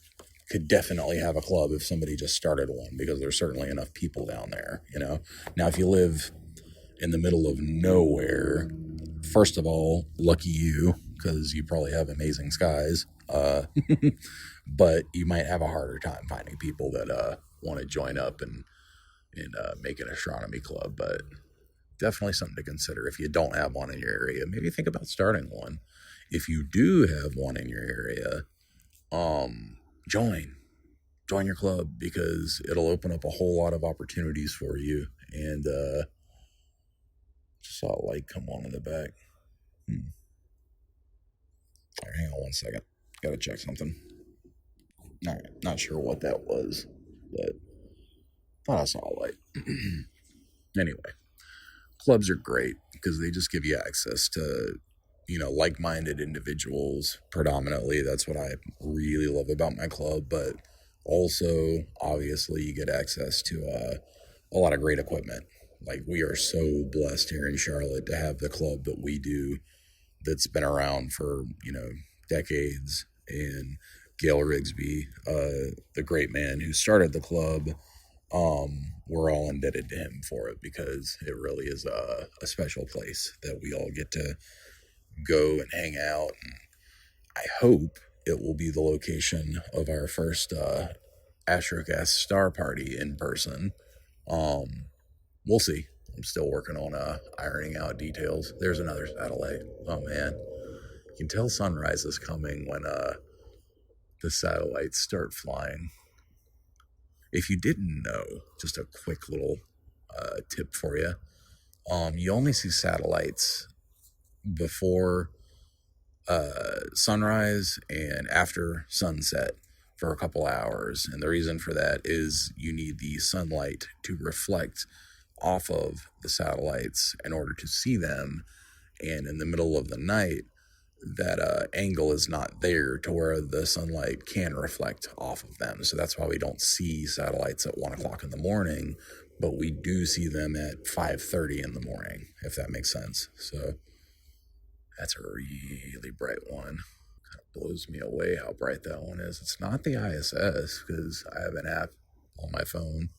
A: could definitely have a club if somebody just started one, because there's certainly enough people down there, Now, if you live in the middle of nowhere, first of all, lucky you, because you probably have amazing skies. But you might have a harder time finding people that want to join up and make an astronomy club. But definitely something to consider. If you don't have one in your area, maybe think about starting one. If you do have one in your area, join your club, because it'll open up a whole lot of opportunities for you. And just saw a light come on in the back. All right, hang on one second. Gotta check something. All right, not sure what that was, but thought I saw a light. Anyway, clubs are great because they just give you access to like-minded individuals predominantly. That's what I really love about my club. But also, obviously, you get access to a lot of great equipment. Like, we are so blessed here in Charlotte to have the club that we do, that's been around for decades. And Gail Rigsby, the great man who started the club, we're all indebted to him for it, because it really is a special place that we all get to go and hang out. And I hope it will be the location of our first Astrocast star party in person. We'll see. I'm still working on ironing out details. There's another satellite. Oh man, you can tell sunrise is coming when the satellites start flying. If you didn't know, just a quick little tip for you. You only see satellites before sunrise and after sunset for a couple hours. And the reason for that is you need the sunlight to reflect off of the satellites in order to see them. And in the middle of the night, that angle is not there to where the sunlight can reflect off of them. So that's why we don't see satellites at 1 o'clock in the morning. but we do see them at 5:30 in the morning, if that makes sense. So that's a really bright one. Kind of blows me away how bright that one is. It's not the ISS because I have an app on my phone.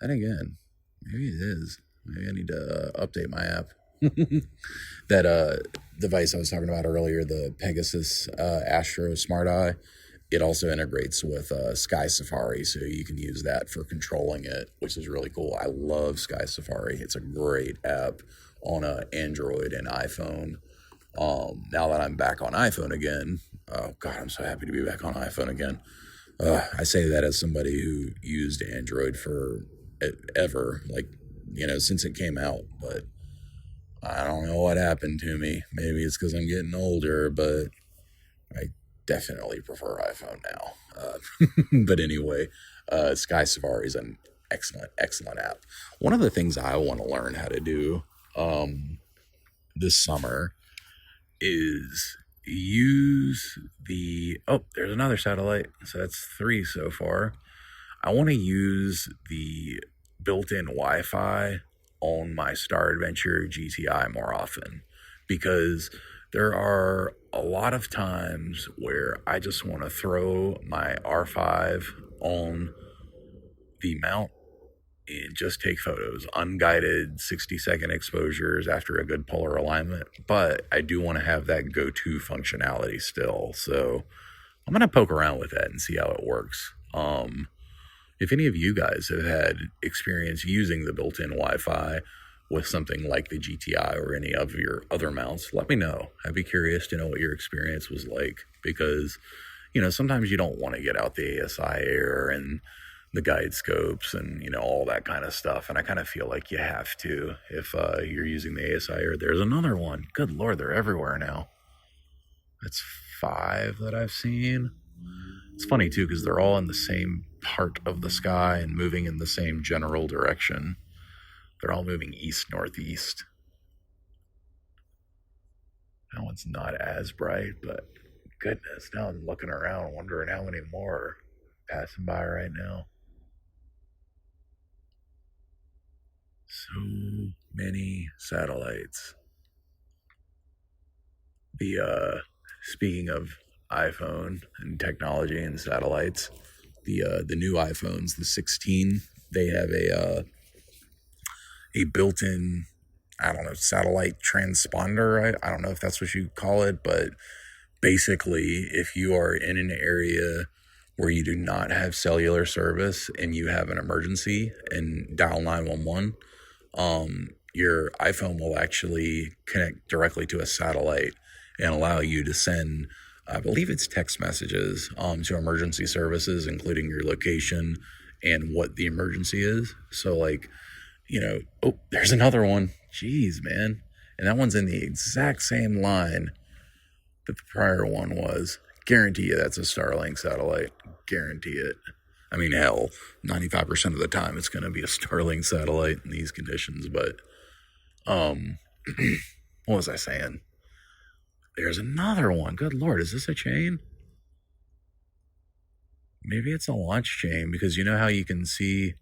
A: And again, maybe it is. Maybe I need to update my app. That device I was talking about earlier, the Pegasus Astro Smart Eye, it also integrates with Sky Safari, so you can use that for controlling it, which is really cool. I love Sky Safari. It's a great app on Android and iPhone. Now that I'm back on iPhone again, oh God, I'm so happy to be back on iPhone again. I say that as somebody who used Android for ever, like, since it came out, but I don't know what happened to me. Maybe it's because I'm getting older, but I definitely prefer iPhone now. But anyway, Sky Safari is an excellent, excellent app. One of the things I want to learn how to do this summer is use there's another satellite. So that's 3 so far. I want to use the built-in Wi-Fi on my Star Adventure GTI more often, because there are a lot of times where I just want to throw my R5 on the mount and just take photos, unguided 60-second exposures after a good polar alignment. But I do want to have that go-to functionality still. So I'm going to poke around with that and see how it works. If any of you guys have had experience using the built-in Wi-Fi with something like the GTI or any of your other mounts, let me know. I'd be curious to know what your experience was like, because, sometimes you don't want to get out the ASI air and the guide scopes and, all that kind of stuff. And I kind of feel like you have to if you're using the ASI air. There's another one. Good Lord, they're everywhere now. That's 5 that I've seen. It's funny, too, because they're all in the same part of the sky and moving in the same general direction. They're all moving east-northeast. That one's not as bright, but goodness, now I'm looking around wondering how many more are passing by right now. So many satellites. Speaking of iPhone and technology and satellites, the new iPhones, the 16, they have a built-in, I don't know, satellite transponder. I don't know if that's what you call it, but basically, if you are in an area where you do not have cellular service and you have an emergency and dial 911, your iPhone will actually connect directly to a satellite and allow you to send, I believe it's text messages, to emergency services, including your location and what the emergency is. So, like, there's another one. Jeez, man. And that one's in the exact same line that the prior one was. Guarantee you that's a Starlink satellite. Guarantee it. I mean, hell, 95% of the time it's going to be a Starlink satellite in these conditions. But, what was I saying? There's another one. Good Lord, is this a chain? Maybe it's a launch chain, because you know how you can see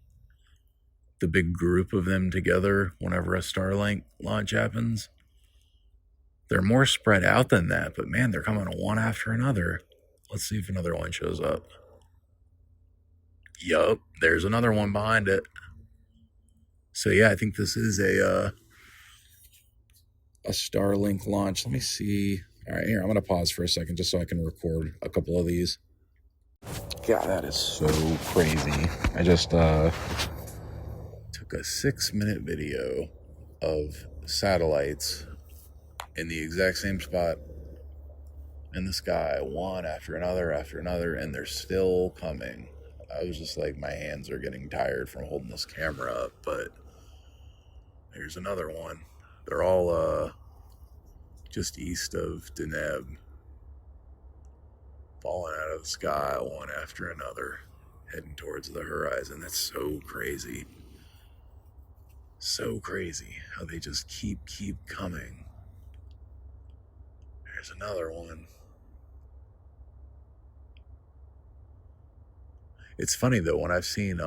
A: the big group of them together whenever a Starlink launch happens? They're more spread out than that, but man, they're coming one after another. Let's see if another one shows up. Yup, there's another one behind it. So yeah, I think this is a Starlink launch. Let me see. All right, here, I'm going to pause for a second just so I can record a couple of these. God, that is so crazy. I just took a 6-minute video of satellites in the exact same spot in the sky, one after another, and they're still coming. I was just like, my hands are getting tired from holding this camera up, but here's another one. They're all just east of Deneb, falling out of the sky one after another, heading towards the horizon. That's so crazy. So crazy how they just keep coming. There's another one. It's funny though, when I've seen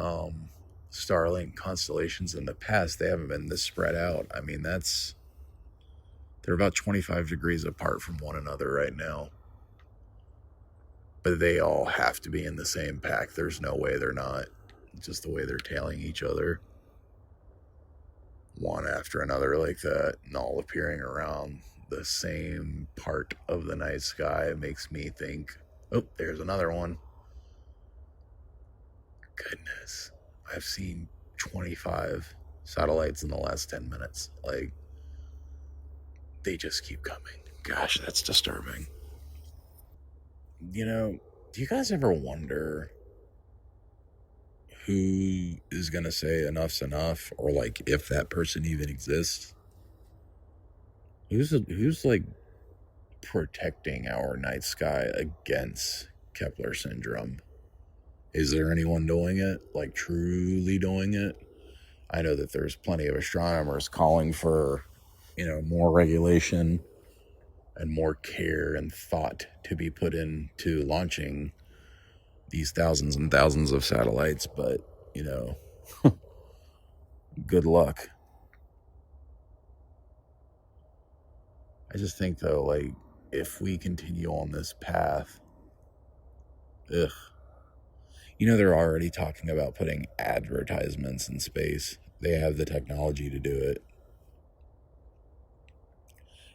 A: Starlink constellations in the past, they haven't been this spread out. I mean, they're about 25 degrees apart from one another right now. But they all have to be in the same pack. There's no way they're not. Just the way they're tailing each other. One after another like that, and all appearing around the same part of the night sky makes me think, oh, there's another one. Goodness. I've seen 25 satellites in the last 10 minutes. Like, they just keep coming. Gosh, that's disturbing. You know, do you guys ever wonder who is going to say enough's enough, or like if that person even exists? Who's like protecting our night sky against Kepler syndrome? Is there anyone doing it, like truly doing it? I know that there's plenty of astronomers calling for, more regulation and more care and thought to be put into launching these thousands and thousands of satellites, but, good luck. I just think, though, like, if we continue on this path, they're already talking about putting advertisements in space. They have the technology to do it.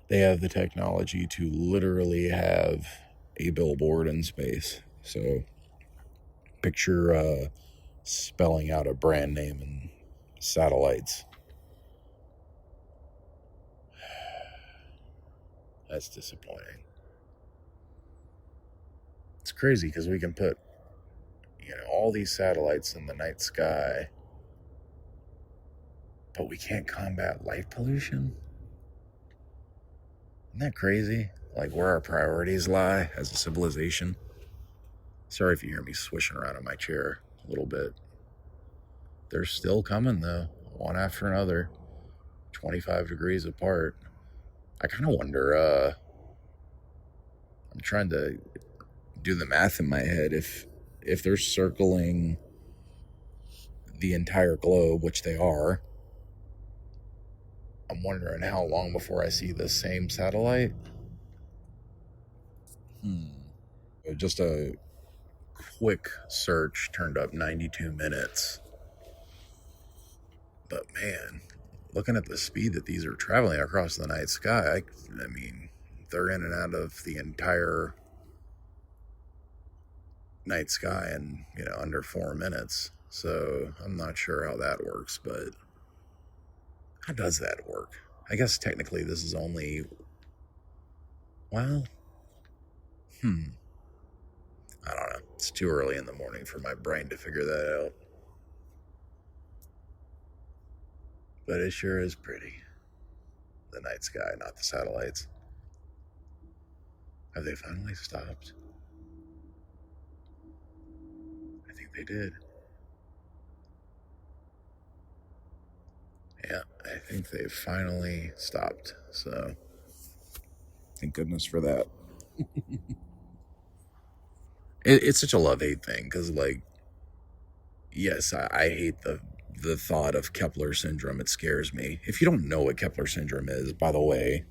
A: They have the technology to literally have a billboard in space. So picture spelling out a brand name in satellites. That's disappointing. It's crazy because we can put, all these satellites in the night sky, but we can't combat light pollution. Isn't that crazy? Like, where our priorities lie as a civilization. Sorry if you hear me swishing around in my chair a little bit. They're still coming, though, one after another, 25 degrees apart. I kind of wonder, I'm trying to do the math in my head. If they're circling the entire globe, which they are, I'm wondering how long before I see the same satellite. Just a quick search turned up 92 minutes. But man, looking at the speed that these are traveling across the night sky, I mean, they're in and out of the entire night sky in, under 4 minutes. So I'm not sure how that works, but how does that work? I guess technically this is only, well, I don't know. It's too early in the morning for my brain to figure that out. But it sure is pretty. The night sky, not the satellites. Have they finally stopped? I think they did. Yeah, I think they finally stopped. So, thank goodness for that. It's such a love-hate thing, because, like, yes, I hate the thought of Kepler syndrome. It scares me. If you don't know what Kepler syndrome is, by the way,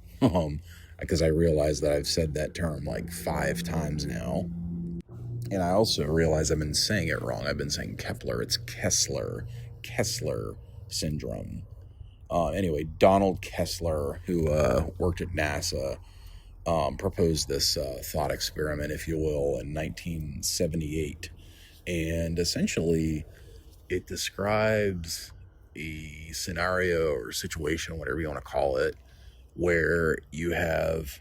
A: because I realize that I've said that term like 5 times now, and I also realize I've been saying it wrong. I've been saying Kepler. It's Kessler syndrome. Anyway, Donald Kessler, who worked at NASA, proposed this thought experiment, if you will, in 1978. And essentially, it describes a scenario or situation, whatever you want to call it, where you have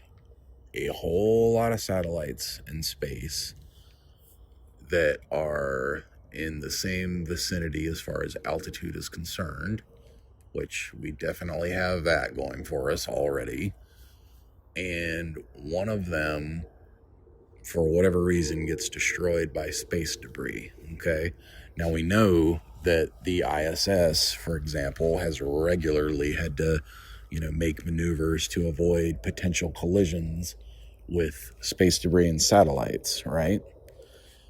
A: a whole lot of satellites in space that are in the same vicinity as far as altitude is concerned, which we definitely have that going for us already. And one of them, for whatever reason, gets destroyed by space debris. Okay. Now we know that the ISS, for example, has regularly had to, make maneuvers to avoid potential collisions with space debris and satellites, right?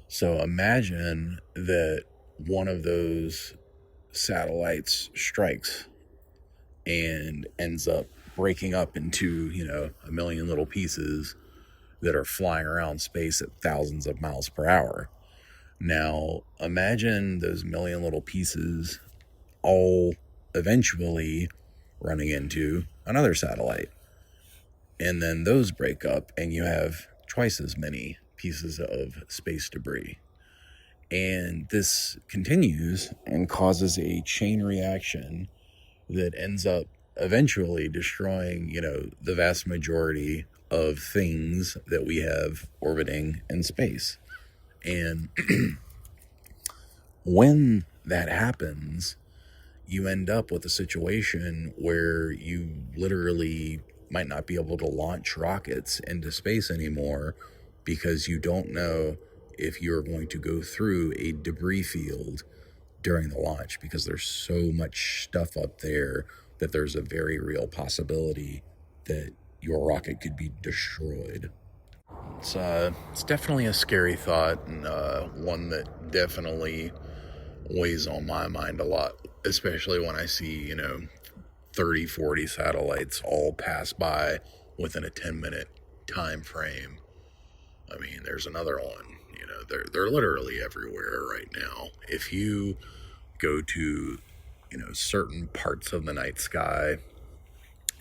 A: So imagine that one of those satellites strikes and ends up breaking up into, a million little pieces that are flying around space at thousands of miles per hour. Now, imagine those million little pieces all eventually running into another satellite. And then those break up, and you have twice as many pieces of space debris. And this continues and causes a chain reaction that ends up eventually destroying, the vast majority of things that we have orbiting in space. And when that happens, you end up with a situation where you literally might not be able to launch rockets into space anymore because you don't know if you're going to go through a debris field during the launch, because there's so much stuff up there that there's a very real possibility that your rocket could be destroyed. It's definitely a scary thought, and one that definitely weighs on my mind a lot, especially when I see, 30, 40 satellites all pass by within a 10-minute time frame. I mean, there's another one. They're literally everywhere right now. If you go to, certain parts of the night sky,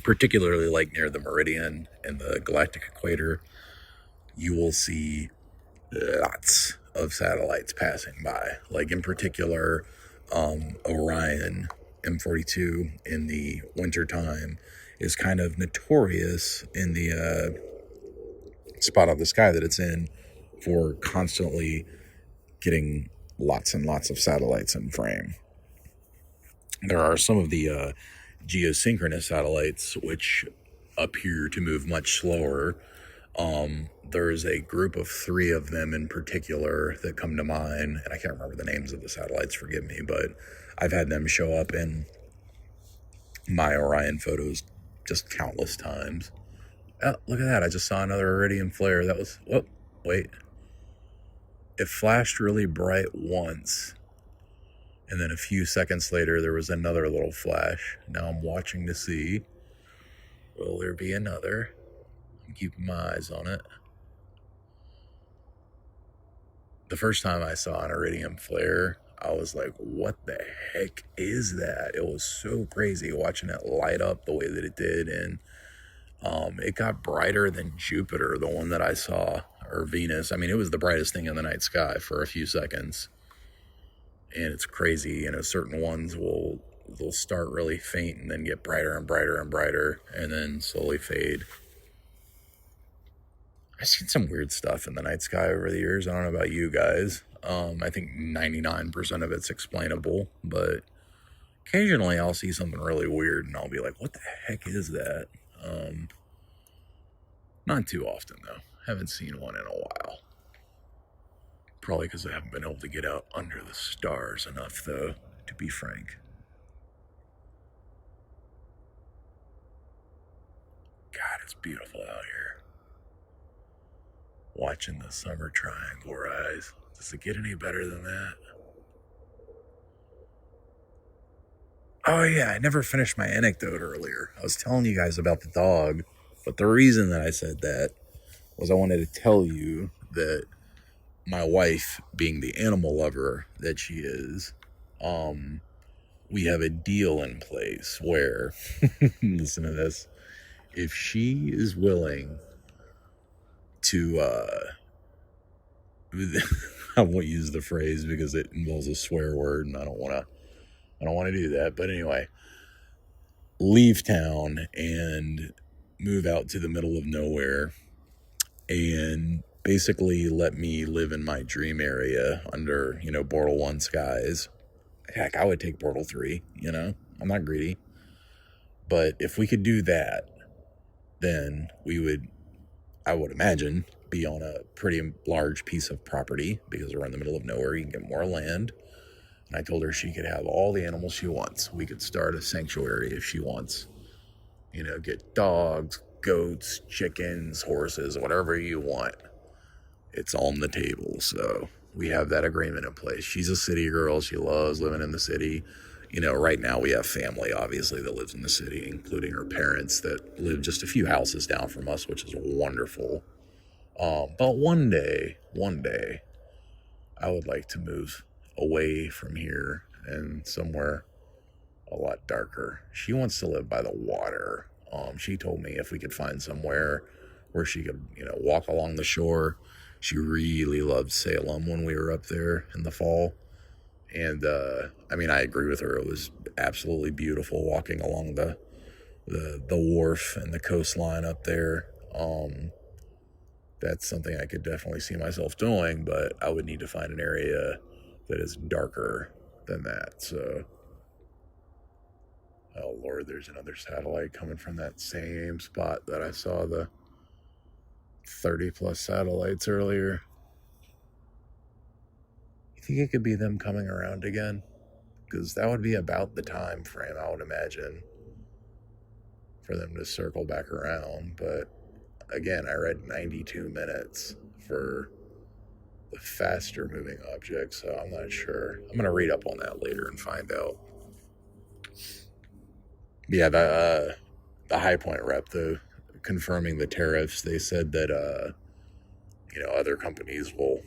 A: particularly like near the meridian and the galactic equator, you will see lots of satellites passing by. Like in particular, Orion M42 in the wintertime is kind of notorious in the spot of the sky that it's in for constantly getting lots and lots of satellites in frame. There are some of the geosynchronous satellites which appear to move much slower. There's a group of 3 of them in particular that come to mind, and I can't remember the names of the satellites, forgive me, but I've had them show up in my Orion photos just countless times. Oh, look at that, I just saw another iridium flare. That was, wait. It flashed really bright once, and then a few seconds later there was another little flash. Now I'm watching to see, will there be another? I'm keeping my eyes on it. The first time I saw an iridium flare, I was like, what the heck is that? It was so crazy watching it light up the way that it did. And it got brighter than Jupiter, the one that I saw, or Venus. I mean, it was the brightest thing in the night sky for a few seconds. And it's crazy, certain ones they'll start really faint and then get brighter and brighter and brighter and then slowly fade. I've seen some weird stuff in the night sky over the years. I don't know about you guys. I think 99% of it's explainable, but occasionally I'll see something really weird and I'll be like, what the heck is that? Not too often, though. Haven't seen one in a while. Probably because I haven't been able to get out under the stars enough, though, to be frank. God, it's beautiful out here. Watching the summer triangle rise. Does it get any better than that? Oh yeah, I never finished my anecdote earlier. I was telling you guys about the dog, but the reason that I said that was I wanted to tell you that my wife, being the animal lover that she is, we have a deal in place where, listen to this, if she is willing to, I won't use the phrase because it involves a swear word and I don't want to do that. But anyway, leave town and move out to the middle of nowhere and basically let me live in my dream area under, Portal 1 skies. Heck, I would take Portal 3, I'm not greedy. But if we could do that, then we would, I would imagine, be on a pretty large piece of property because we're in the middle of nowhere. You can get more land. And I told her she could have all the animals she wants. We could start a sanctuary if she wants. Get dogs, goats, chickens, horses, whatever you want. It's on the table. So we have that agreement in place. She's a city girl. She loves living in the city. right now we have family, obviously, that lives in the city, including her parents that live just a few houses down from us, which is wonderful. But one day, I would like to move away from here and somewhere a lot darker. She wants to live by the water. She told me if we could find somewhere where she could, walk along the shore. She really loved Salem when we were up there in the fall. And, I agree with her. It was absolutely beautiful walking along the wharf and the coastline up there. That's something I could definitely see myself doing, but I would need to find an area that is darker than that. So, oh Lord, there's another satellite coming from that same spot that I saw the 30 plus satellites earlier. You think it could be them coming around again? Because that would be about the time frame, I would imagine, for them to circle back around. But again, I read 92 minutes for the faster moving object, so I'm not sure. I'm going to read up on that later and find out. Yeah, the High Point rep, though, confirming the tariffs, they said that, other companies will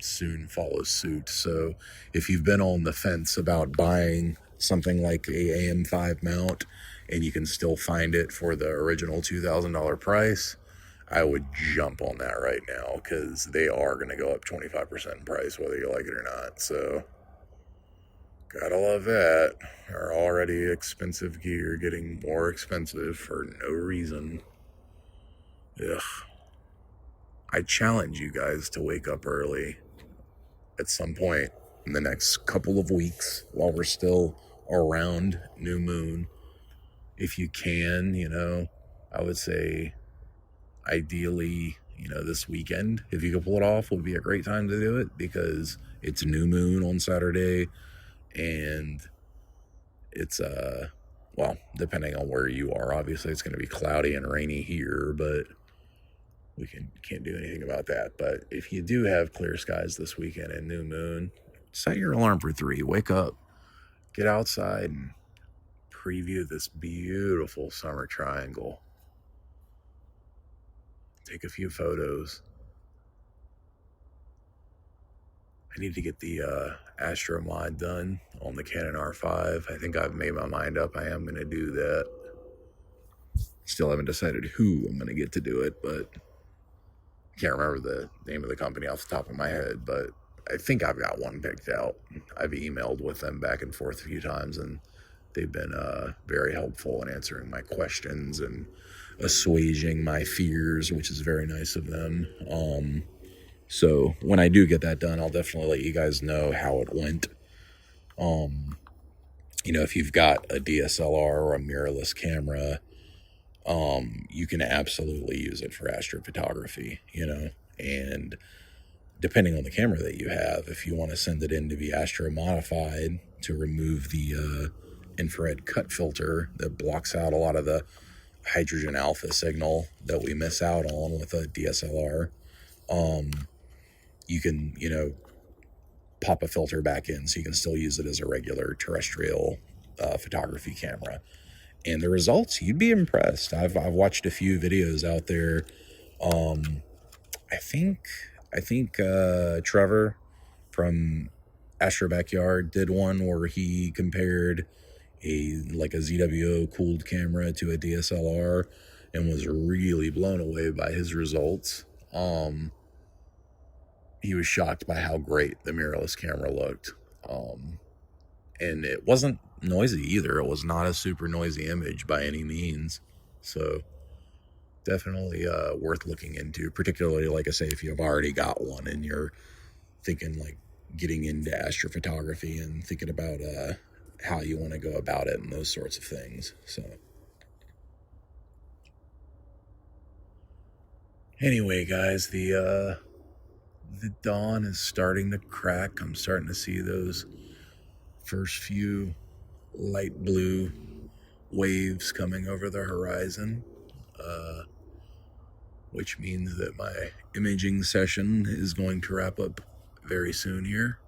A: soon follow suit. So if you've been on the fence about buying something like a AM5 mount and you can still find it for the original $2,000 price, I would jump on that right now, because they are going to go up 25% in price whether you like it or not. So gotta love that. Our already expensive gear getting more expensive for no reason. Ugh. I challenge you guys to wake up early at some point in the next couple of weeks while we're still around new moon. If you can, I would say ideally, this weekend, if you could pull it off, would be a great time to do it, because it's new moon on Saturday, and it's, well, depending on where you are, obviously it's going to be cloudy and rainy here, but we can't do anything about that. But if you do have clear skies this weekend and new moon, set your alarm for 3. Wake up, get outside, and preview this beautiful summer triangle. Take a few photos. I need to get the Astro mod done on the Canon R5. I think I've made my mind up. I am going to do that. Still haven't decided who I'm going to get to do it, but can't remember the name of the company off the top of my head, but I think I've got one picked out. I've emailed with them back and forth a few times, and they've been very helpful in answering my questions and assuaging my fears, which is very nice of them. So when I do get that done, I'll definitely let you guys know how it went. If you've got a DSLR or a mirrorless camera, you can absolutely use it for astrophotography, and depending on the camera that you have, if you want to send it in to be astro modified to remove the infrared cut filter that blocks out a lot of the hydrogen alpha signal that we miss out on with a DSLR, you can, pop a filter back in so you can still use it as a regular terrestrial photography camera. And the results, you'd be impressed. I've watched a few videos out there. I think Trevor from Astro Backyard did one where he compared a ZWO cooled camera to a DSLR and was really blown away by his results. He was shocked by how great the mirrorless camera looked. And it wasn't noisy either. It was not a super noisy image by any means. So definitely worth looking into, particularly, like I say, if you've already got one and you're thinking getting into astrophotography and thinking about how you want to go about it and those sorts of things. So anyway, guys, the dawn is starting to crack. I'm starting to see those first few light blue waves coming over the horizon, which means that my imaging session is going to wrap up very soon here.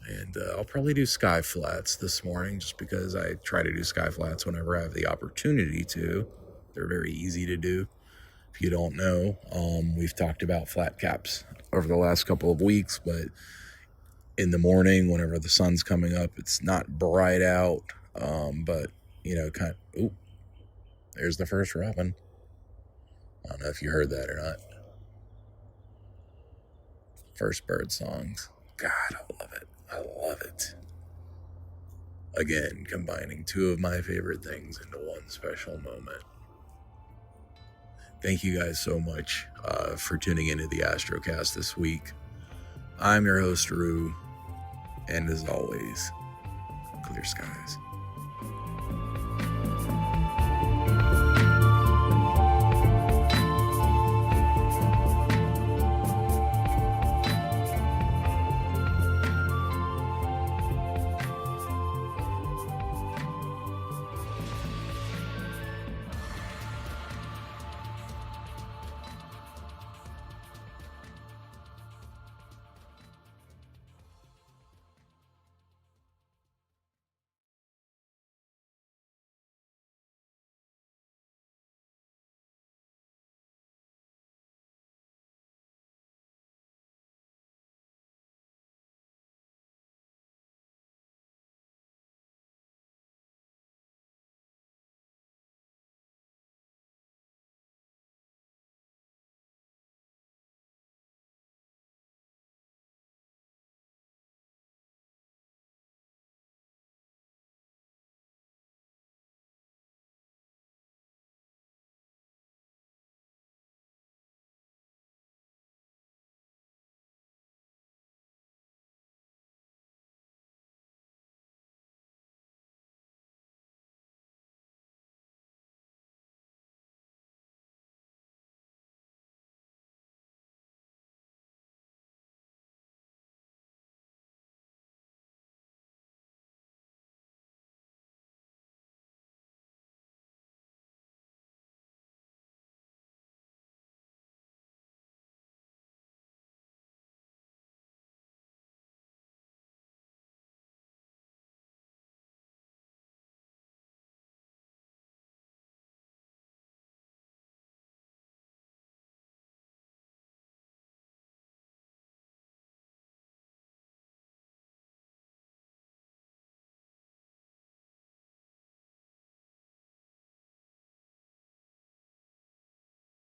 A: And I'll probably do sky flats this morning just because I try to do sky flats whenever I have the opportunity to. They're very easy to do. If you don't know, we've talked about flat caps over the last couple of weeks, but in the morning, whenever the sun's coming up, it's not bright out, but, there's the first robin. I don't know if you heard that or not. First bird songs. God, I love it. I love it. Again, combining two of my favorite things into one special moment. Thank you guys so much for tuning into the Astrocast this week. I'm your host, Rue, and as always, clear skies.